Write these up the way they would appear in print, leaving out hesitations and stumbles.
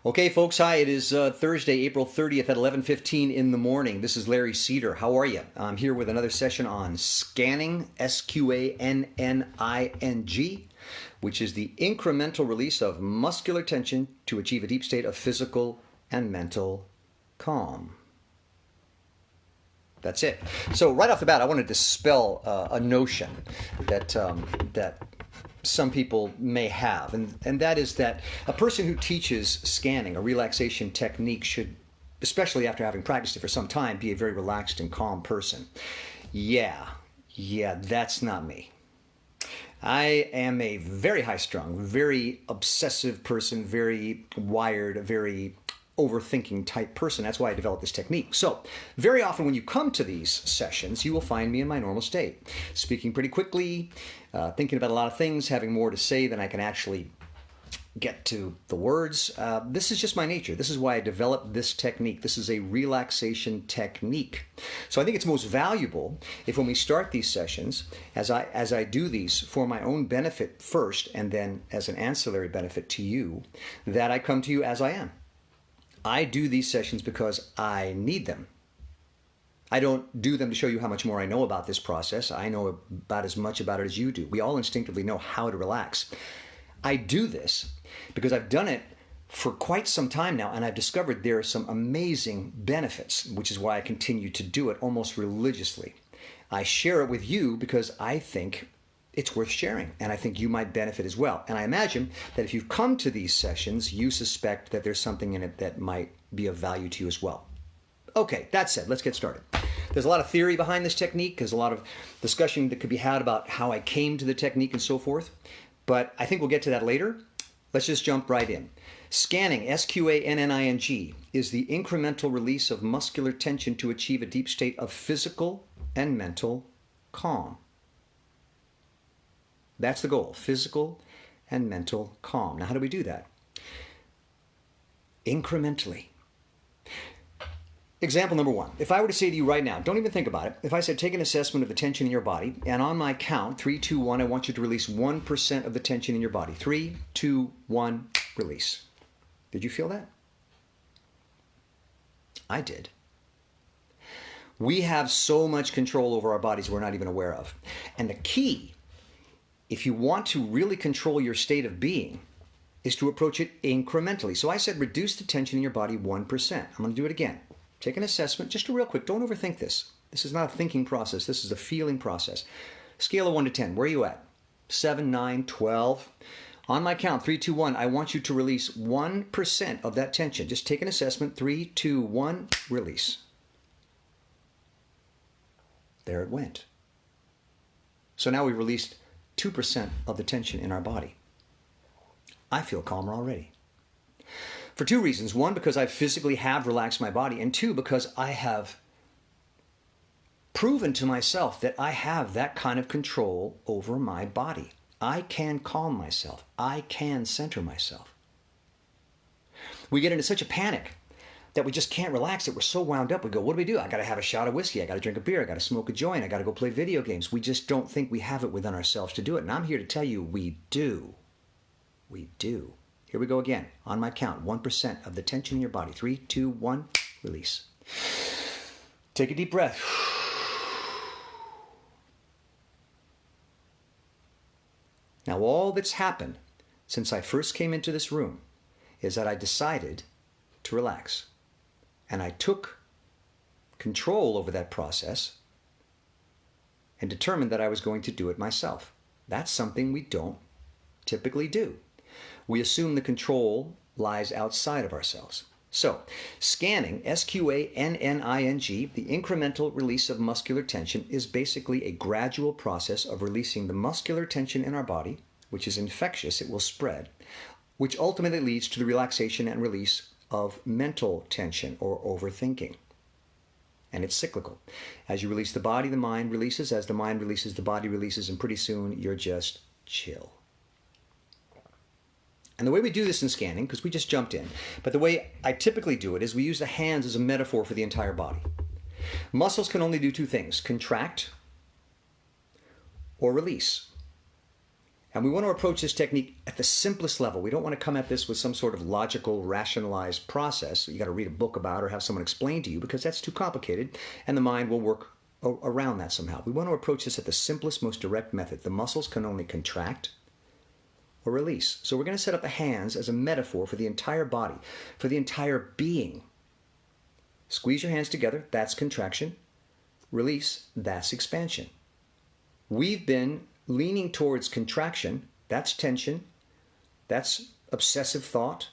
Okay, folks, hi. It is Thursday, April 30th at 11:15 in the morning. This is Larry Cedar. How are you? I'm here with another session on Sqanning, Sqanning, which is the incremental release of muscular tension to achieve a deep state of physical and mental calm. That's it. So right off the bat, I want to dispel a notion that some people may have, and that is that a person who teaches Sqanning, a relaxation technique, should, especially after having practiced it for some time, be a very relaxed and calm person. Yeah, that's not me. I am a very high-strung, very obsessive person, very wired, very overthinking type person. That's why I developed this technique. So very often when you come to these sessions, you will find me in my normal state, speaking pretty quickly, thinking about a lot of things, having more to say than I can actually get to the words. This is just my nature. This is why I developed this technique. This is a relaxation technique. So I think it's most valuable if when we start these sessions, as I do these for my own benefit first, and then as an ancillary benefit to you, that I come to you as I am. I do these sessions because I need them. I don't do them to show you how much more I know about this process. I know about as much about it as you do. We all instinctively know how to relax. I do this because I've done it for quite some time now, and I've discovered there are some amazing benefits, which is why I continue to do it almost religiously. I share it with you because I think it's worth sharing, and I think you might benefit as well. And I imagine that if you've come to these sessions, you suspect that there's something in it that might be of value to you as well. Okay, that said, let's get started. There's a lot of theory behind this technique. There's a lot of discussion that could be had about how I came to the technique and so forth, but I think we'll get to that later. Let's just jump right in. Sqanning, Sqanning, is the incremental release of muscular tension to achieve a deep state of physical and mental calm. That's the goal, physical and mental calm. Now, how do we do that? Incrementally. Example number one. If I were to say to you right now, don't even think about it. If I said take an assessment of the tension in your body, and on my count, 3, 2, 1, I want you to release 1% of the tension in your body. 3, 2, 1, release. Did you feel that? I did. We have so much control over our bodies we're not even aware of. And the key, if you want to really control your state of being, is to approach it incrementally. So I said reduce the tension in your body 1%. I'm going to do it again. Take an assessment, just real quick. Don't overthink this. This is not a thinking process. This is a feeling process. Scale of 1 to 10. Where are you at? 7, 9, 12. On my count, 3, 2, 1, I want you to release 1% of that tension. Just take an assessment. 3, 2, 1, release. There it went. So now we've released 2% of the tension in our body. I feel calmer already. For two reasons. One, because I physically have relaxed my body, and two, because I have proven to myself that I have that kind of control over my body. I can calm myself. I can center myself. We get into such a panic that we just can't relax it. We're so wound up. We go, what do? I got to have a shot of whiskey. I got to drink a beer. I got to smoke a joint. I got to go play video games. We just don't think we have it within ourselves to do it. And I'm here to tell you we do. We do. Here we go again. On my count, 1% of the tension in your body. 3, 2, 1, release. Take a deep breath. Now, all that's happened since I first came into this room is that I decided to relax. And I took control over that process and determined that I was going to do it myself. That's something we don't typically do. We assume the control lies outside of ourselves. So, Sqanning, Sqanning, the incremental release of muscular tension, is basically a gradual process of releasing the muscular tension in our body, which is infectious, it will spread, which ultimately leads to the relaxation and release of mental tension or overthinking. And it's cyclical. As you release the body, the mind releases. As the mind releases, the body releases, and pretty soon you're just chill. And the way we do this in Sqanning, because we just jumped in, but the way I typically do it is we use the hands as a metaphor for the entire body. Muscles can only do two things, contract or release. And we want to approach this technique at the simplest level. We don't want to come at this with some sort of logical, rationalized process that you got to read a book about or have someone explain to you, because that's too complicated and the mind will work around that somehow. We want to approach this at the simplest, most direct method. The muscles can only contract or release. So we're going to set up the hands as a metaphor for the entire body, for the entire being. Squeeze your hands together, that's contraction. Release, that's expansion. We've been leaning towards contraction, that's tension, that's obsessive thought.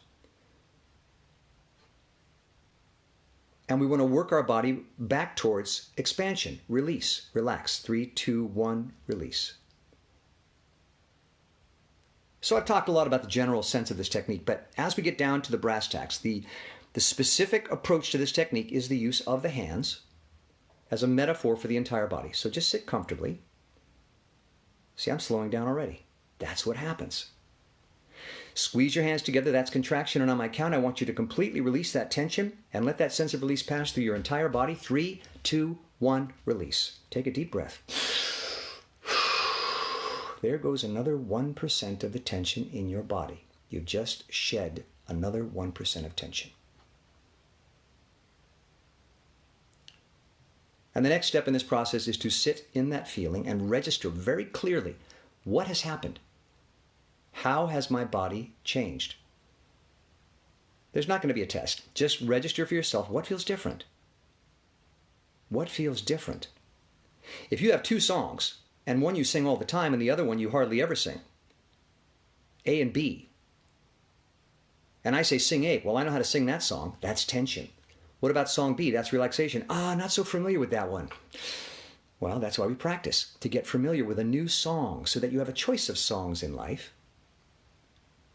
And we want to work our body back towards expansion, release, relax. 3, 2, 1, release. So I've talked a lot about the general sense of this technique, but as we get down to the brass tacks, the specific approach to this technique is the use of the hands as a metaphor for the entire body. So just sit comfortably. See, I'm slowing down already. That's what happens. Squeeze your hands together, that's contraction, and on my count, I want you to completely release that tension and let that sense of release pass through your entire body. 3, 2, 1, release. Take a deep breath. There goes another 1% of the tension in your body. You've just shed another 1% of tension. And the next step in this process is to sit in that feeling and register very clearly what has happened. How has my body changed? There's not going to be a test. Just register for yourself what feels different. What feels different? If you have 2 songs, and one you sing all the time and the other one you hardly ever sing, A and B, and I say sing A, well, I know how to sing that song. That's tension. What about song B? That's relaxation. Not so familiar with that one. Well, that's why we practice, to get familiar with a new song so that you have a choice of songs in life.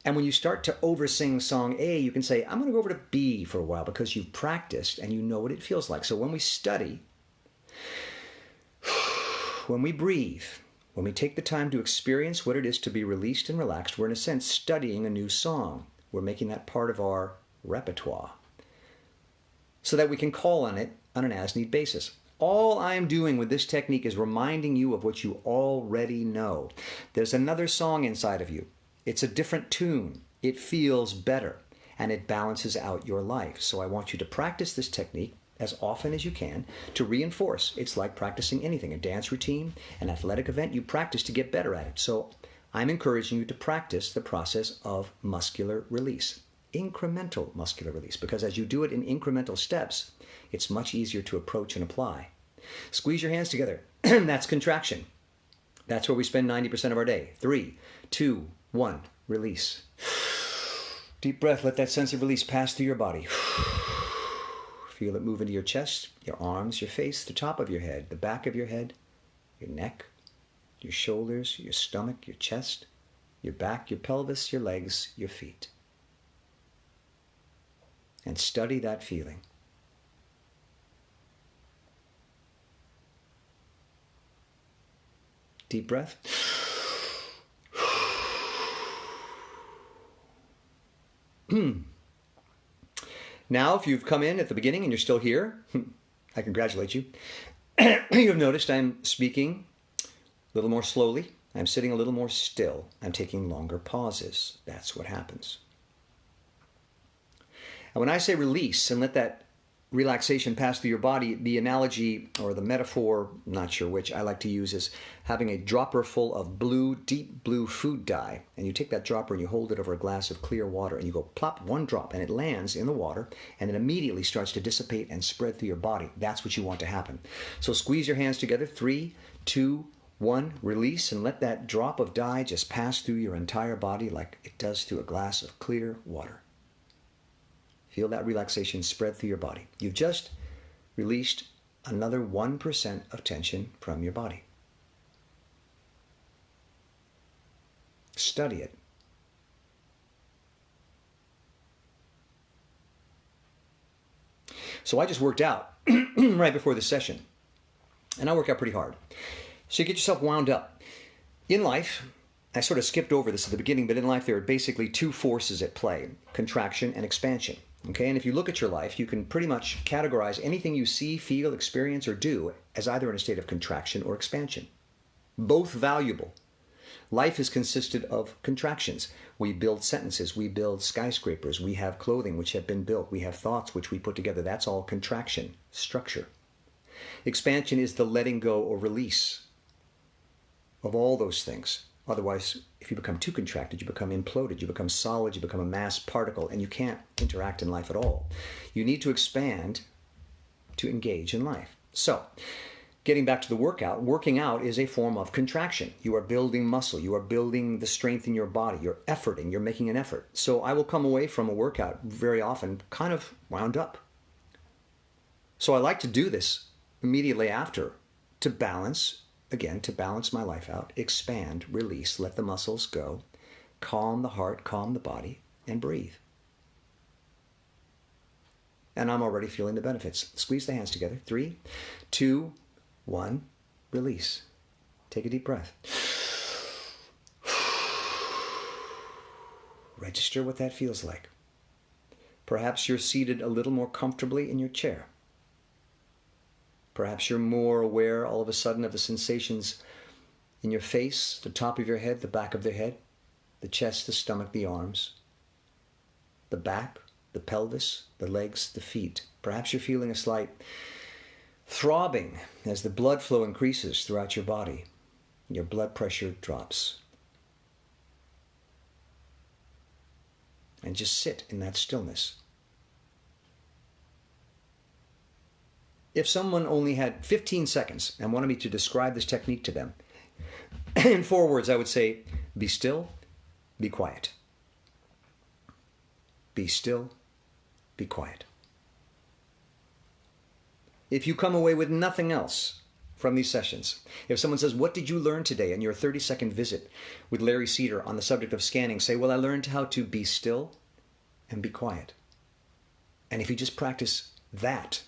And when you start to oversing song A, you can say, I'm going to go over to B for a while, because you've practiced and you know what it feels like. So when we study, when we breathe, when we take the time to experience what it is to be released and relaxed, we're in a sense studying a new song. We're making that part of our repertoire so that we can call on it on an as-need basis. All I'm doing with this technique is reminding you of what you already know. There's another song inside of you. It's a different tune. It feels better, and it balances out your life. So I want you to practice this technique as often as you can to reinforce. It's like practicing anything, a dance routine, an athletic event. You practice to get better at it. So I'm encouraging you to practice the process of muscular release, incremental muscular release, because as you do it in incremental steps, it's much easier to approach and apply. Squeeze your hands together. That's contraction. That's where we spend 90% of our day. 3, 2, 1, release. Deep breath. Let that sense of release pass through your body. Feel it move into your chest, your arms, your face, the top of your head, the back of your head, your neck, your shoulders, your stomach, your chest, your back, your pelvis, your legs, your feet. And study that feeling. Deep breath. Now, if you've come in at the beginning and you're still here, I congratulate you. You've noticed I'm speaking a little more slowly. I'm sitting a little more still. I'm taking longer pauses. That's what happens. And when I say release and let that relaxation pass through your body, the analogy or the metaphor, not sure which, I like to use is having a dropper full of blue, deep blue food dye. And you take that dropper and you hold it over a glass of clear water and you go plop one drop and it lands in the water and it immediately starts to dissipate and spread through your body. That's what you want to happen. So squeeze your hands together. 3, 2, 1, release, and let that drop of dye just pass through your entire body like it does through a glass of clear water. Feel that relaxation spread through your body. You've just released another 1% of tension from your body. Study it. So I just worked out right before the session, and I work out pretty hard. So you get yourself wound up. In life, I sort of skipped over this at the beginning, but in life there are basically 2 forces at play, contraction and expansion. Okay, and if you look at your life, you can pretty much categorize anything you see, feel, experience, or do as either in a state of contraction or expansion. Both valuable. Life is consisted of contractions. We build sentences, we build skyscrapers, we have clothing which have been built, we have thoughts which we put together. That's all contraction, structure. Expansion is the letting go or release of all those things. Otherwise, if you become too contracted, you become imploded, you become solid, you become a mass particle, and you can't interact in life at all. You need to expand to engage in life. So, getting back to the workout, working out is a form of contraction. You are building muscle, you are building the strength in your body, you're efforting, you're making an effort. So I will come away from a workout very often kind of wound up. So I like to do this immediately after to balance, again, to balance my life out, expand, release, let the muscles go, calm the heart, calm the body, and breathe. And I'm already feeling the benefits. Squeeze the hands together. 3, 2, 1, release. Take a deep breath. Register what that feels like. Perhaps you're seated a little more comfortably in your chair. Perhaps you're more aware all of a sudden of the sensations in your face, the top of your head, the back of the head, the chest, the stomach, the arms, the back, the pelvis, the legs, the feet. Perhaps you're feeling a slight throbbing as the blood flow increases throughout your body. Your blood pressure drops. And just sit in that stillness. If someone only had 15 seconds and wanted me to describe this technique to them, in 4 words, I would say, be still, be quiet. Be still, be quiet. If you come away with nothing else from these sessions, if someone says, what did you learn today in your 30-second visit with Larry Cedar on the subject of scanning, say, well, I learned how to be still and be quiet. And if you just practice that,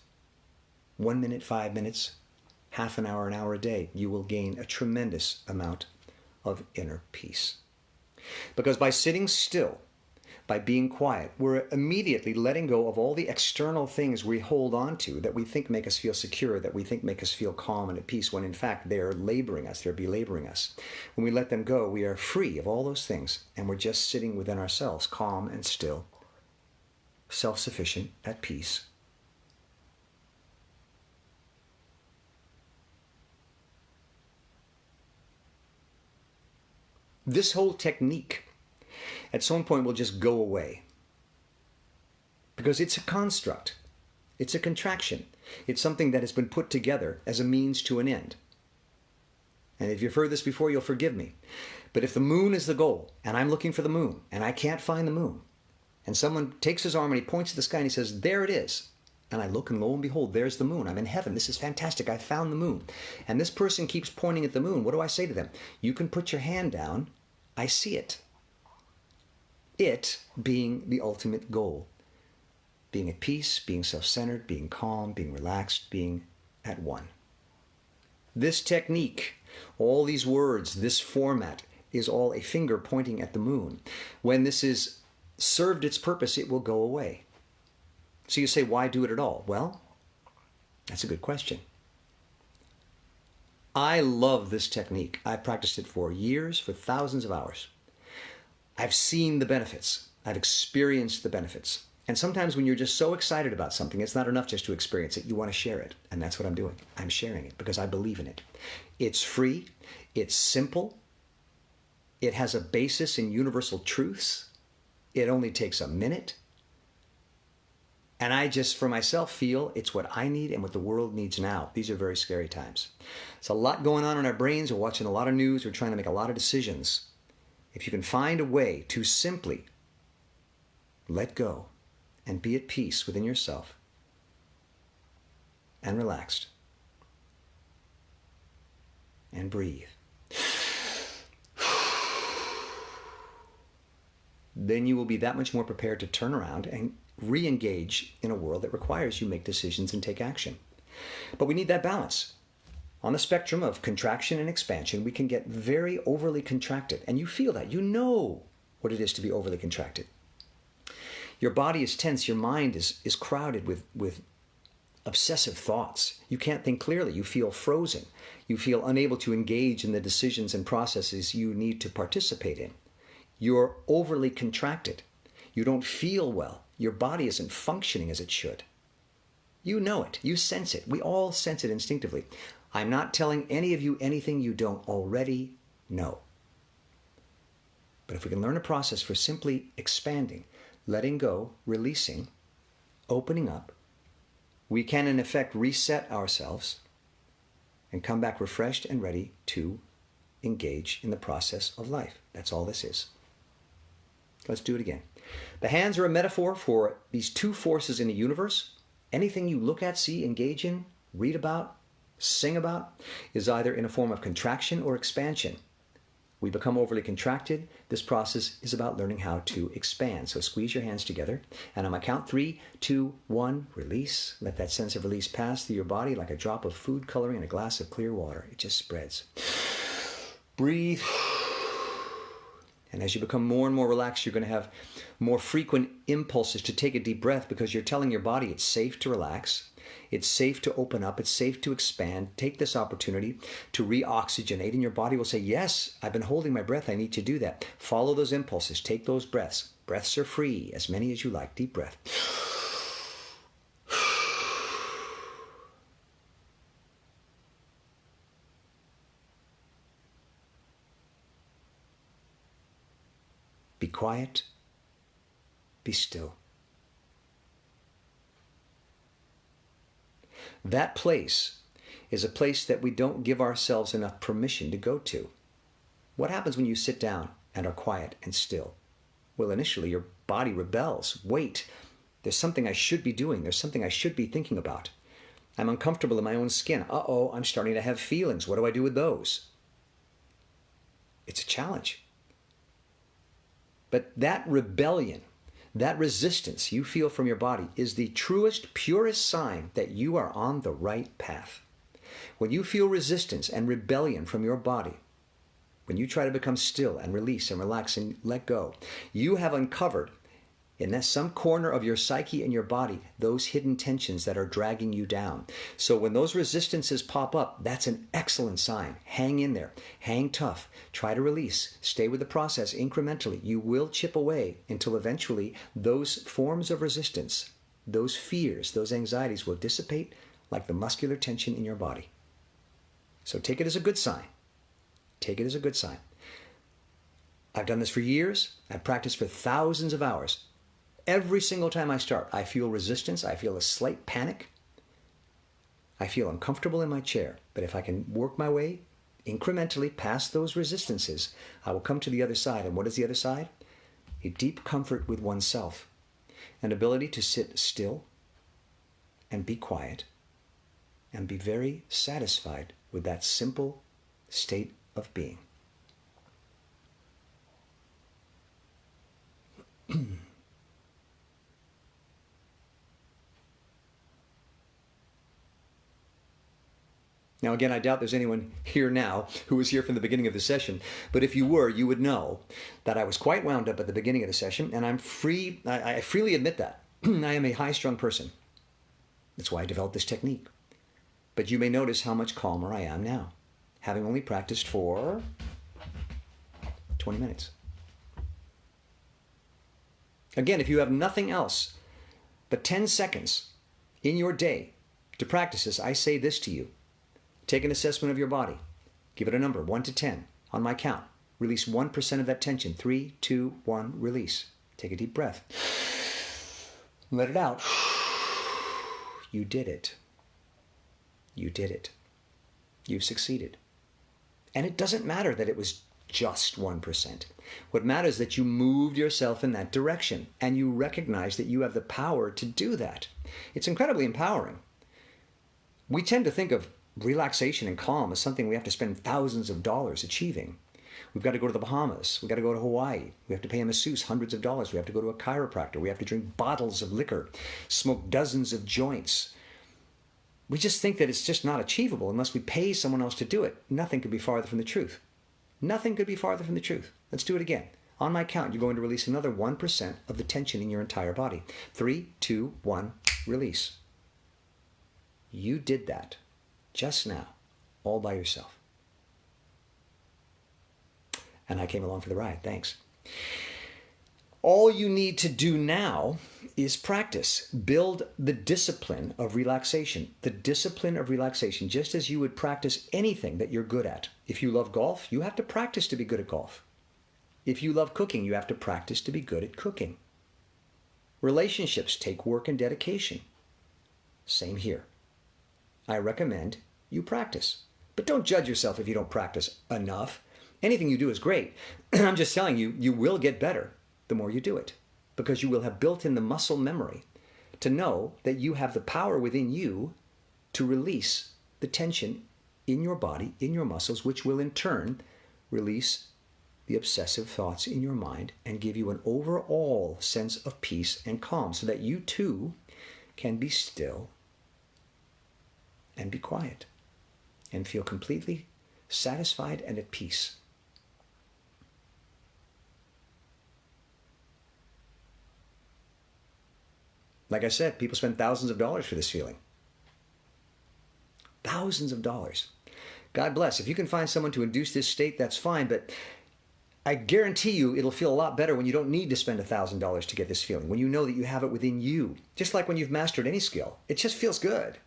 1 minute, 5 minutes, half an hour a day, you will gain a tremendous amount of inner peace. Because by sitting still, by being quiet, we're immediately letting go of all the external things we hold on to that we think make us feel secure, that we think make us feel calm and at peace, when in fact they're laboring us, they're belaboring us. When we let them go, we are free of all those things, and we're just sitting within ourselves, calm and still, self-sufficient, at peace. This whole technique at some point will just go away, because it's a construct, it's a contraction, it's something that has been put together as a means to an end. And if you've heard this before, you'll forgive me. But if the moon is the goal, and I'm looking for the moon, and I can't find the moon, and someone takes his arm and he points to the sky and he says, there it is, and I look and lo and behold, there's the moon. I'm in heaven. This is fantastic. I found the moon. And this person keeps pointing at the moon. What do I say to them? You can put your hand down. I see it. It being the ultimate goal. Being at peace, being self-centered, being calm, being relaxed, being at one. This technique, all these words, this format, is all a finger pointing at the moon. When this is served its purpose, it will go away. So you say, why do it at all? Well, that's a good question. I love this technique. I've practiced it for years, for thousands of hours. I've seen the benefits. I've experienced the benefits. And sometimes when you're just so excited about something, it's not enough just to experience it. You want to share it. And that's what I'm doing. I'm sharing it because I believe in it. It's free. It's simple. It has a basis in universal truths. It only takes a minute. And I just, for myself, feel it's what I need and what the world needs now. These are very scary times. There's a lot going on in our brains. We're watching a lot of news. We're trying to make a lot of decisions. If you can find a way to simply let go and be at peace within yourself and relaxed and breathe, then you will be that much more prepared to turn around and re-engage in a world that requires you make decisions and take action. But we need that balance. On the spectrum of contraction and expansion, we can get very overly contracted. And you feel that. You know what it is to be overly contracted. Your body is tense. Your mind is crowded with obsessive thoughts. You can't think clearly. You feel frozen. You feel unable to engage in the decisions and processes you need to participate in. You're overly contracted. You don't feel well. Your body isn't functioning as it should. You know it. You sense it. We all sense it instinctively. I'm not telling any of you anything you don't already know. But if we can learn a process for simply expanding, letting go, releasing, opening up, we can in effect reset ourselves and come back refreshed and ready to engage in the process of life. That's all this is. Let's do it again. The hands are a metaphor for these two forces in the universe. Anything you look at, see, engage in, read about, sing about, is either in a form of contraction or expansion. We become overly contracted. This process is about learning how to expand. So squeeze your hands together. And on my count, 3, 2, 1, release. Let that sense of release pass through your body like a drop of food coloring in a glass of clear water. It just spreads. Breathe. And as you become more and more relaxed, you're going to have more frequent impulses to take a deep breath because you're telling your body it's safe to relax. It's safe to open up. It's safe to expand. Take this opportunity to re-oxygenate, and your body will say, yes, I've been holding my breath. I need to do that. Follow those impulses. Take those breaths. Breaths are free, as many as you like. Deep breath. Be quiet. Be still. That place is a place that we don't give ourselves enough permission to go to. What happens when you sit down and are quiet and still? Well, initially your body rebels. Wait, there's something I should be doing. There's something I should be thinking about. I'm uncomfortable in my own skin. Uh-oh, I'm starting to have feelings. What do I do with those? It's a challenge. But that rebellion, that resistance you feel from your body is the truest, purest sign that you are on the right path. When you feel resistance and rebellion from your body, when you try to become still and release and relax and let go, you have uncovered in that some corner of your psyche and your body those hidden tensions that are dragging you down. So when those resistances pop up, that's an excellent sign. Hang in there. Hang tough. Try to release. Stay with the process incrementally. You will chip away until eventually those forms of resistance, those fears, those anxieties will dissipate like the muscular tension in your body. So take it as a good sign. Take it as a good sign. I've done this for years. I've practiced for thousands of hours. Every single time I start, I feel resistance. I feel a slight panic. I feel uncomfortable in my chair. But if I can work my way incrementally past those resistances, I will come to the other side. And what is the other side? A deep comfort with oneself. An ability to sit still and be quiet and be very satisfied with that simple state of being. Now, again, I doubt there's anyone here now who was here from the beginning of the session, but if you were, you would know that I was quite wound up at the beginning of the session, and I freely admit that. I am a high-strung person. That's why I developed this technique. But you may notice how much calmer I am now, having only practiced for 20 minutes. Again, if you have nothing else but 10 seconds in your day to practice this, I say this to you. Take an assessment of your body. Give it a number, 1 to 10. On my count, release 1% of that tension. 3, 2, 1, release. Take a deep breath. Let it out. You did it. You did it. You succeeded. And it doesn't matter that it was just 1%. What matters is that you moved yourself in that direction and you recognize that you have the power to do that. It's incredibly empowering. We tend to think of relaxation and calm is something we have to spend thousands of dollars achieving. We've got to go to the Bahamas. We've got to go to Hawaii. We have to pay a masseuse hundreds of dollars. We have to go to a chiropractor. We have to drink bottles of liquor, smoke dozens of joints. We just think that it's just not achievable unless we pay someone else to do it. Nothing could be farther from the truth. Nothing could be farther from the truth. Let's do it again. On my count, you're going to release another 1% of the tension in your entire body. 3, 2, 1, release. You did that just now, all by yourself. And I came along for the ride. Thanks. All you need to do now is practice. Build the discipline of relaxation. The discipline of relaxation, just as you would practice anything that you're good at. If you love golf, you have to practice to be good at golf. If you love cooking, you have to practice to be good at cooking. Relationships take work and dedication. Same here. I recommend you practice. But don't judge yourself if you don't practice enough. Anything you do is great. I'm just telling you, you will get better the more you do it, because you will have built in the muscle memory to know that you have the power within you to release the tension in your body, in your muscles, which will in turn release the obsessive thoughts in your mind and give you an overall sense of peace and calm so that you too can be still and be quiet and feel completely satisfied and at peace. Like I said, people spend thousands of dollars for this feeling. Thousands of dollars. God bless. If you can find someone to induce this state, that's fine, but I guarantee you it'll feel a lot better when you don't need to spend $1,000 to get this feeling, when you know that you have it within you. Just like when you've mastered any skill. It just feels good.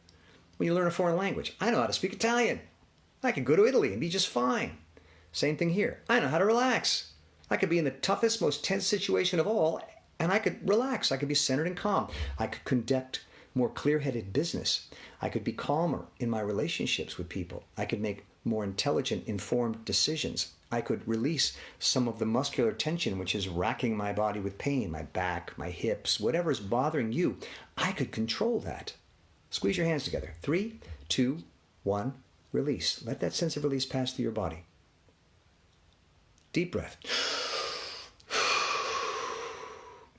When you learn a foreign language. I know how to speak Italian. I could go to Italy and be just fine. Same thing here. I know how to relax. I could be in the toughest, most tense situation of all, and I could relax. I could be centered and calm. I could conduct more clear-headed business. I could be calmer in my relationships with people. I could make more intelligent, informed decisions. I could release some of the muscular tension which is racking my body with pain, my back, my hips, whatever is bothering you. I could control that. Squeeze your hands together. 3, 2, 1, release. Let that sense of release pass through your body. Deep breath.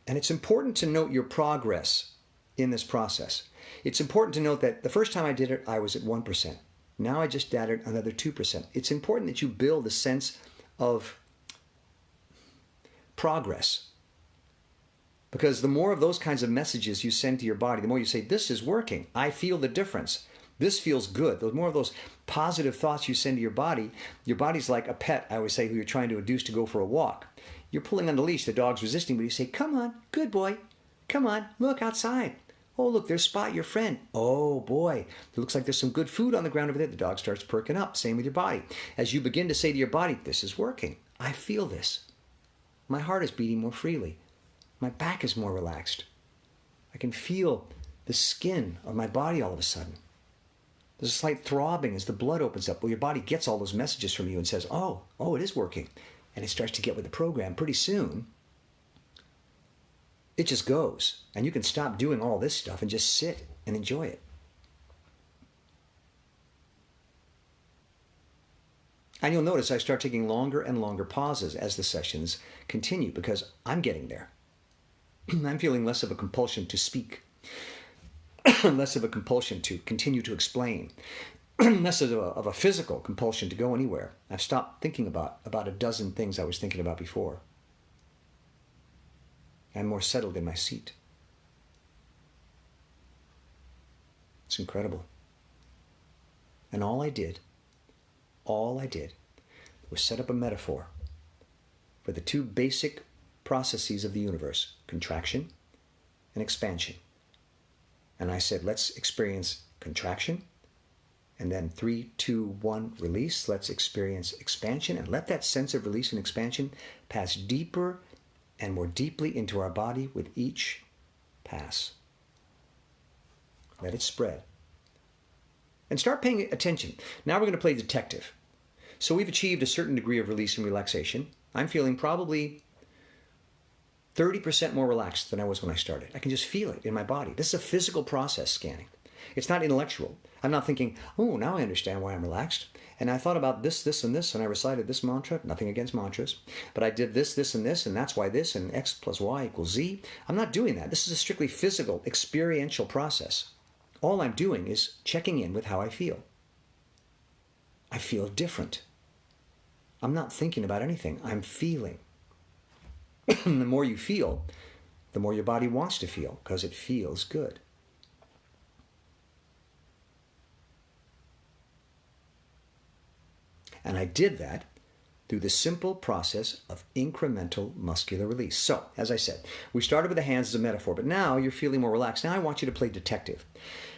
And it's important to note your progress in this process. It's important to note that the first time I did it, I was at 1%. Now I just added another 2%. It's important that you build a sense of progress. Because the more of those kinds of messages you send to your body, the more you say, this is working. I feel the difference. This feels good. The more of those positive thoughts you send to your body's like a pet, I always say, who you're trying to induce to go for a walk. You're pulling on the leash, the dog's resisting, but you say, come on, good boy. Come on, look outside. Oh, look, there's Spot, your friend. Oh, boy, it looks like there's some good food on the ground over there. The dog starts perking up. Same with your body. As you begin to say to your body, this is working. I feel this. My heart is beating more freely. My back is more relaxed. I can feel the skin of my body all of a sudden. There's a slight throbbing as the blood opens up. Well, your body gets all those messages from you and says, oh, it is working. And it starts to get with the program. Pretty soon, it just goes. And you can stop doing all this stuff and just sit and enjoy it. And you'll notice I start taking longer and longer pauses as the sessions continue because I'm getting there. I'm feeling less of a compulsion to speak, less of a compulsion to continue to explain, less of a physical compulsion to go anywhere. I've stopped thinking about a dozen things I was thinking about before. I'm more settled in my seat. It's incredible. And all I did was set up a metaphor for the two basic processes of the universe, contraction and expansion. And I said, let's experience contraction. And then 3, 2, 1, release. Let's experience expansion and let that sense of release and expansion pass deeper and more deeply into our body with each pass. Let it spread. And start paying attention. Now we're going to play detective. So we've achieved a certain degree of release and relaxation. I'm feeling probably 30% more relaxed than I was when I started. I can just feel it in my body. This is a physical process, scanning. It's not intellectual. I'm not thinking, oh, now I understand why I'm relaxed. And I thought about this, this, and this, and I recited this mantra. Nothing against mantras. But I did this, this, and this, and that's why this, and X plus Y equals Z. I'm not doing that. This is a strictly physical, experiential process. All I'm doing is checking in with how I feel. I feel different. I'm not thinking about anything. I'm feeling. The more you feel, the more your body wants to feel, because it feels good. And I did that through the simple process of incremental muscular release. So, as I said, we started with the hands as a metaphor, but now you're feeling more relaxed. Now I want you to play detective.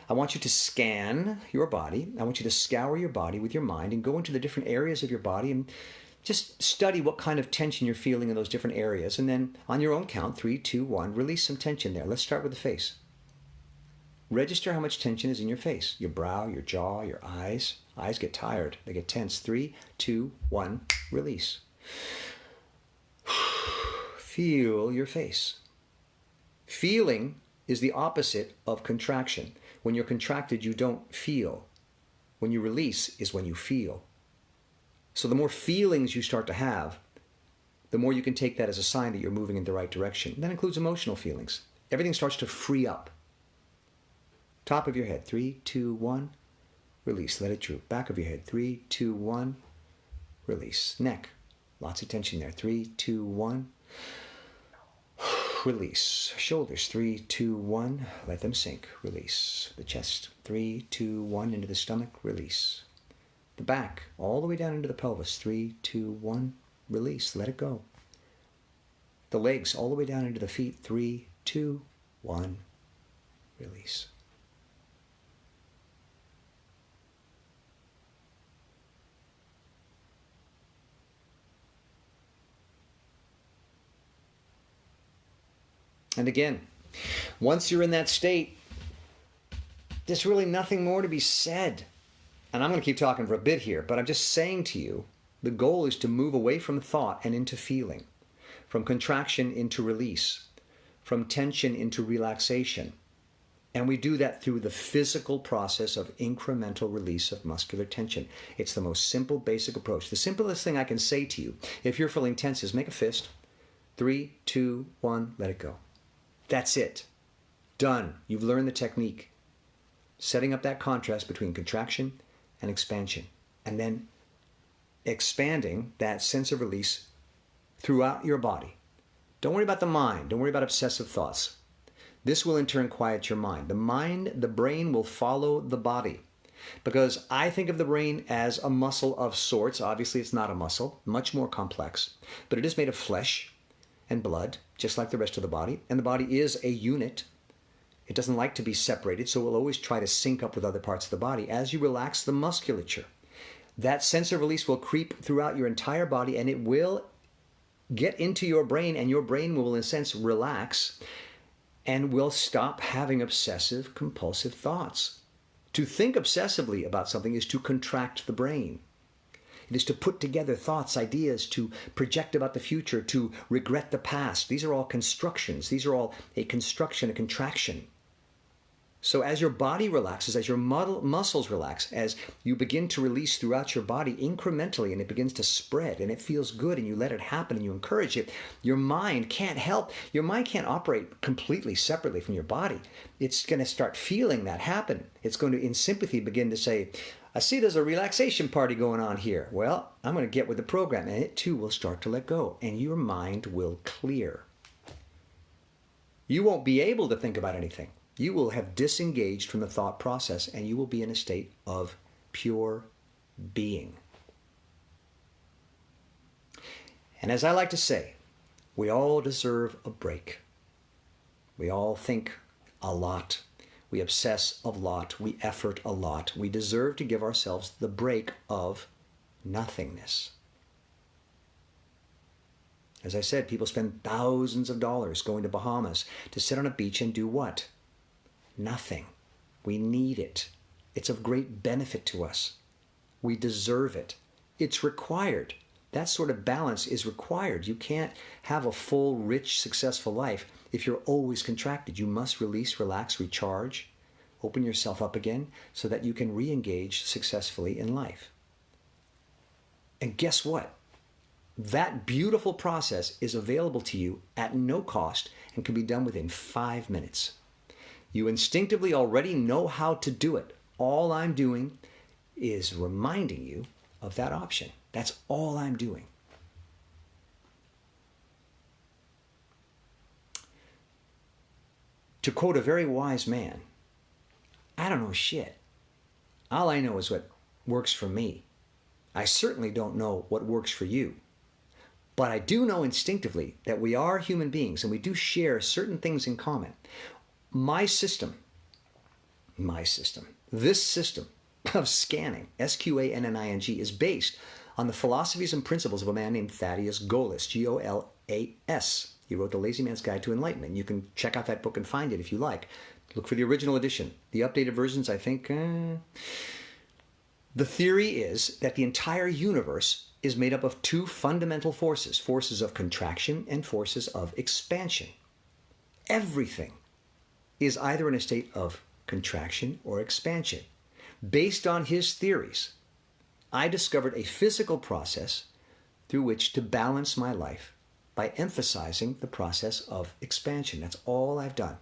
I want you to scan your body. I want you to scour your body with your mind and go into the different areas of your body and just study what kind of tension you're feeling in those different areas. And then on your own count, 3, 2, 1, release some tension there. Let's start with the face. Register how much tension is in your face, your brow, your jaw, your eyes. Eyes get tired. They get tense. 3, 2, 1, release. Feel your face. Feeling is the opposite of contraction. When you're contracted, you don't feel. When you release is when you feel. So the more feelings you start to have, the more you can take that as a sign that you're moving in the right direction. That includes emotional feelings. Everything starts to free up. Top of your head, 3, 2, 1, release, let it droop. Back of your head, 3, 2, 1, release. Neck, lots of tension there, 3, 2, 1, release. Shoulders, 3, 2, 1, let them sink, release. The chest, 3, 2, 1, into the stomach, release. The back, all the way down into the pelvis, 3, 2, 1, release, let it go. The legs, all the way down into the feet, 3, 2, 1, release. And again, once you're in that state, there's really nothing more to be said. And I'm going to keep talking for a bit here, but I'm just saying to you, the goal is to move away from thought and into feeling, from contraction into release, from tension into relaxation. And we do that through the physical process of incremental release of muscular tension. It's the most simple, basic approach. The simplest thing I can say to you, if you're feeling tense, is make a fist. 3, 2, 1, let it go. That's it. Done. You've learned the technique. Setting up that contrast between contraction and expansion. And then expanding that sense of release throughout your body. Don't worry about the mind. Don't worry about obsessive thoughts. This will in turn quiet your mind. The brain will follow the body. Because I think of the brain as a muscle of sorts. Obviously, it's not a muscle, much more complex. But it is made of flesh and blood, just like the rest of the body. And the body is a unit. It doesn't like to be separated, so it will always try to sync up with other parts of the body. As you relax the musculature, that sense of release will creep throughout your entire body, and it will get into your brain, and your brain will, in a sense, relax and will stop having obsessive, compulsive thoughts. To think obsessively about something is to contract the brain. It is to put together thoughts, ideas, to project about the future, to regret the past. These are all constructions. These are all a construction, a contraction. So as your body relaxes, as your muscles relax, as you begin to release throughout your body incrementally, and it begins to spread, and it feels good, and you let it happen, and you encourage it, your mind can't help. Your mind can't operate completely separately from your body. It's going to start feeling that happen. It's going to, in sympathy, begin to say, I see there's a relaxation party going on here. Well, I'm going to get with the program, and it too will start to let go, and your mind will clear. You won't be able to think about anything. You will have disengaged from the thought process, and you will be in a state of pure being. And as I like to say, we all deserve a break. We all think a lot. We obsess a lot. We effort a lot. We deserve to give ourselves the break of nothingness. As I said, people spend thousands of dollars going to Bahamas to sit on a beach and do what? Nothing. We need it. It's of great benefit to us. We deserve it. It's required. That sort of balance is required. You can't have a full, rich, successful life if you're always contracted. You must release, relax, recharge, open yourself up again so that you can re-engage successfully in life. And guess what? That beautiful process is available to you at no cost and can be done within 5 minutes. You instinctively already know how to do it. All I'm doing is reminding you of that option. That's all I'm doing. To quote a very wise man, I don't know shit. All I know is what works for me. I certainly don't know what works for you. But I do know instinctively that we are human beings and we do share certain things in common. My system, this system of Sqanning, Sqanning, is based on the philosophies and principles of a man named Thaddeus Golas, Golas. He wrote The Lazy Man's Guide to Enlightenment. You can check out that book and find it if you like. Look for the original edition. The updated versions, I think... The theory is that the entire universe is made up of two fundamental forces, forces of contraction and forces of expansion. Everything is either in a state of contraction or expansion. Based on his theories, I discovered a physical process through which to balance my life by emphasizing the process of expansion. That's all I've done.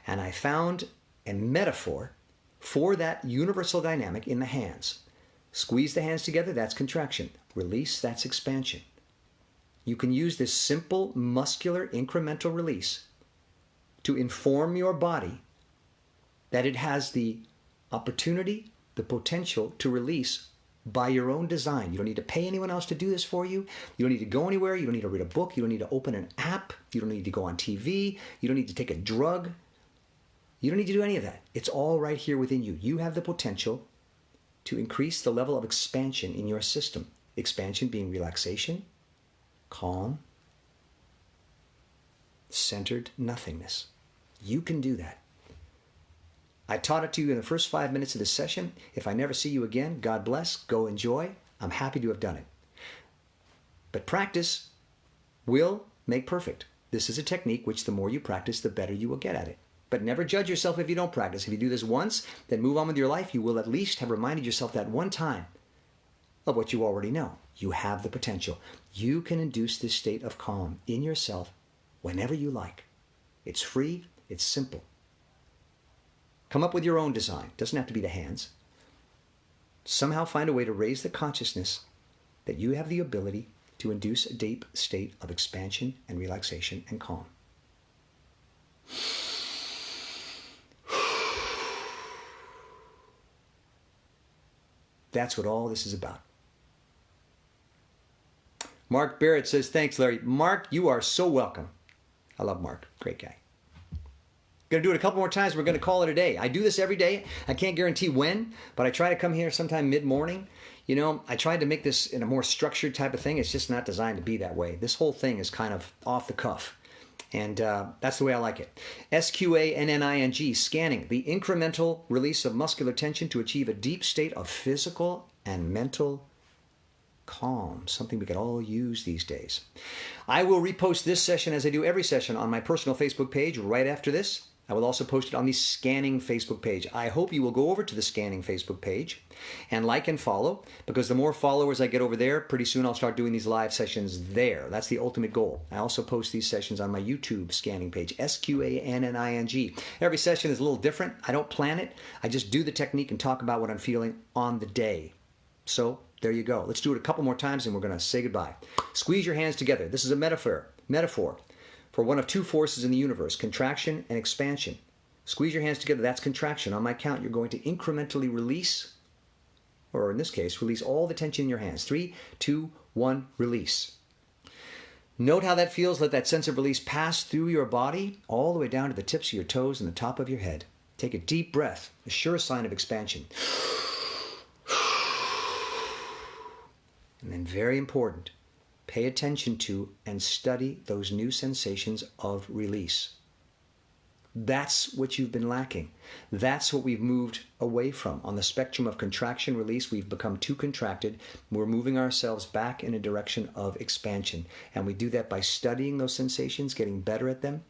And I found a metaphor for that universal dynamic in the hands. Squeeze the hands together, that's contraction. Release, that's expansion. You can use this simple muscular incremental release to inform your body that it has the opportunity, the potential to release by your own design. You don't need to pay anyone else to do this for you. You don't need to go anywhere. You don't need to read a book. You don't need to open an app. You don't need to go on TV. You don't need to take a drug. You don't need to do any of that. It's all right here within you. You have the potential to increase the level of expansion in your system. Expansion being relaxation, calm, centered nothingness. You can do that. I taught it to you in the first 5 minutes of this session. If I never see you again, God bless, go enjoy. I'm happy to have done it. But practice will make perfect. This is a technique which the more you practice, the better you will get at it. But never judge yourself if you don't practice. If you do this once, then move on with your life. You will at least have reminded yourself that one time of what you already know. You have the potential. You can induce this state of calm in yourself whenever you like. It's free. It's simple. Come up with your own design. It doesn't have to be the hands. Somehow find a way to raise the consciousness that you have the ability to induce a deep state of expansion and relaxation and calm. That's what all this is about. Mark Barrett says, thanks, Larry. Mark, you are so welcome. I love Mark. Great guy. Going to do it a couple more times. We're going to call it a day. I do this every day. I can't guarantee when, but I try to come here sometime mid-morning. You know, I tried to make this in a more structured type of thing. It's just not designed to be that way. This whole thing is kind of off the cuff. And that's the way I like it. Sqanning, Sqanning, the incremental release of muscular tension to achieve a deep state of physical and mental calm, something we could all use these days. I will repost this session as I do every session on my personal Facebook page right after this. I will also post it on the Sqanning Facebook page. I hope you will go over to the Sqanning Facebook page and like and follow, because the more followers I get over there, pretty soon I'll start doing these live sessions there. That's the ultimate goal. I also post these sessions on my YouTube Sqanning page, Sqanning. Every session is a little different. I don't plan it. I just do the technique and talk about what I'm feeling on the day. So there you go. Let's do it a couple more times and we're going to say goodbye. Squeeze your hands together. This is a metaphor for one of two forces in the universe, contraction and expansion. Squeeze your hands together. That's contraction. On my count, you're going to incrementally release, or in this case, release all the tension in your hands. 3, 2, 1, release. Note how that feels. Let that sense of release pass through your body all the way down to the tips of your toes and the top of your head. Take a deep breath, a sure sign of expansion. And then, very important, pay attention to and study those new sensations of release. That's what you've been lacking. That's what we've moved away from. On the spectrum of contraction, release, we've become too contracted. We're moving ourselves back in a direction of expansion. And we do that by studying those sensations, getting better at them,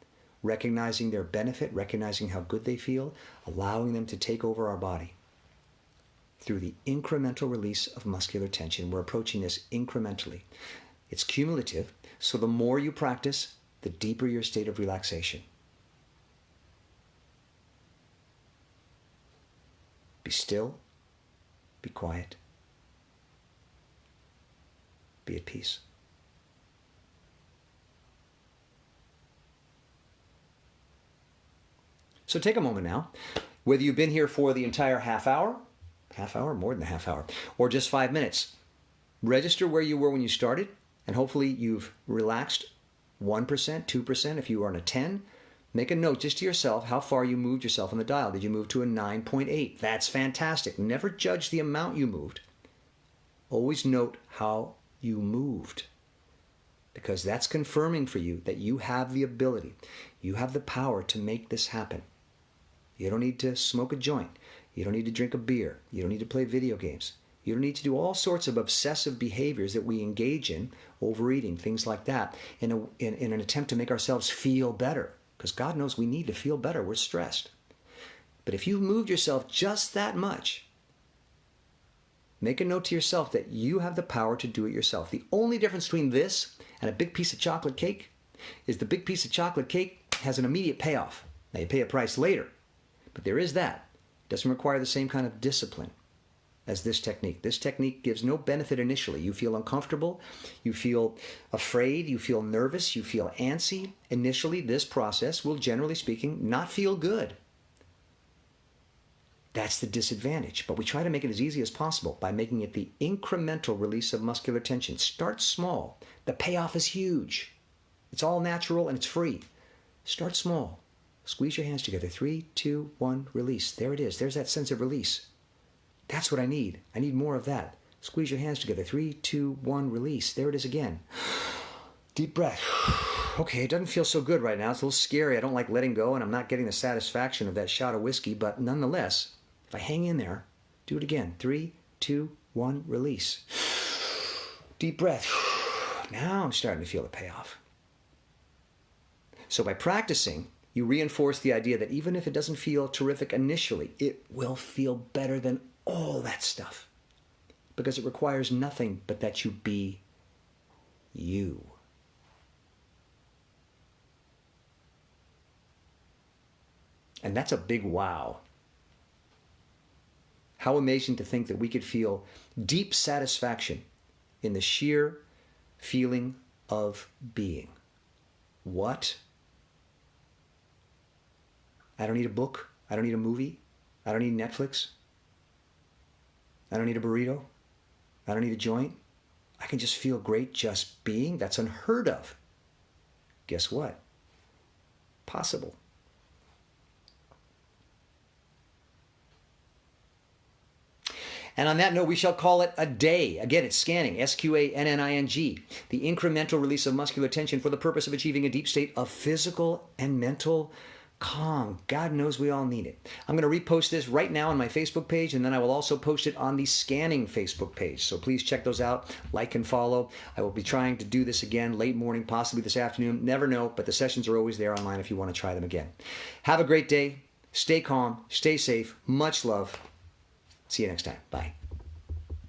recognizing their benefit, recognizing how good they feel, allowing them to take over our body. Through the incremental release of muscular tension. We're approaching this incrementally. It's cumulative, so the more you practice, the deeper your state of relaxation. Be still, be quiet, be at peace. So take a moment now, whether you've been here for the entire half hour, more than a half hour, or just 5 minutes. Register where you were when you started, and hopefully you've relaxed 1%, 2%. If you are on a 10, make a note just to yourself how far you moved yourself on the dial. Did you move to a 9.8? That's fantastic. Never judge the amount you moved. Always note how you moved, because that's confirming for you that you have the ability, you have the power to make this happen. You don't need to smoke a joint. You don't need to drink a beer. You don't need to play video games. You don't need to do all sorts of obsessive behaviors that we engage in, overeating, things like that, in an attempt to make ourselves feel better. Because God knows we need to feel better. We're stressed. But if you've moved yourself just that much, make a note to yourself that you have the power to do it yourself. The only difference between this and a big piece of chocolate cake is the big piece of chocolate cake has an immediate payoff. Now, you pay a price later, but there is that. It doesn't require the same kind of discipline as this technique. This technique gives no benefit initially. You feel uncomfortable, you feel afraid, you feel nervous, you feel antsy. Initially, this process will, generally speaking, not feel good. That's the disadvantage. But we try to make it as easy as possible by making it the incremental release of muscular tension. Start small. The payoff is huge. It's all natural and it's free. Start small. Squeeze your hands together. 3, 2, 1, release. There it is. There's that sense of release. That's what I need. I need more of that. Squeeze your hands together. 3, 2, 1, release. There it is again. Deep breath. Okay, it doesn't feel so good right now. It's a little scary. I don't like letting go, and I'm not getting the satisfaction of that shot of whiskey, but nonetheless, if I hang in there, do it again. 3, 2, 1, release. Deep breath. Now I'm starting to feel the payoff. So by practicing, you reinforce the idea that even if it doesn't feel terrific initially, it will feel better than all that stuff. Because it requires nothing but that you be you. And that's a big wow. How amazing to think that we could feel deep satisfaction in the sheer feeling of being. What? I don't need a book. I don't need a movie. I don't need Netflix. I don't need a burrito. I don't need a joint. I can just feel great just being. That's unheard of. Guess what? Possible. And on that note, we shall call it a day. Again, it's Sqanning, Sqanning, the incremental release of muscular tension for the purpose of achieving a deep state of physical and mental calm. God knows we all need it. I'm going to repost this right now on my Facebook page, and then I will also post it on the Sqanning Facebook page. So please check those out, like and follow. I will be trying to do this again late morning, possibly this afternoon. Never know, but the sessions are always there online if you want to try them again. Have a great day. Stay calm. Stay safe. Much love. See you next time. Bye.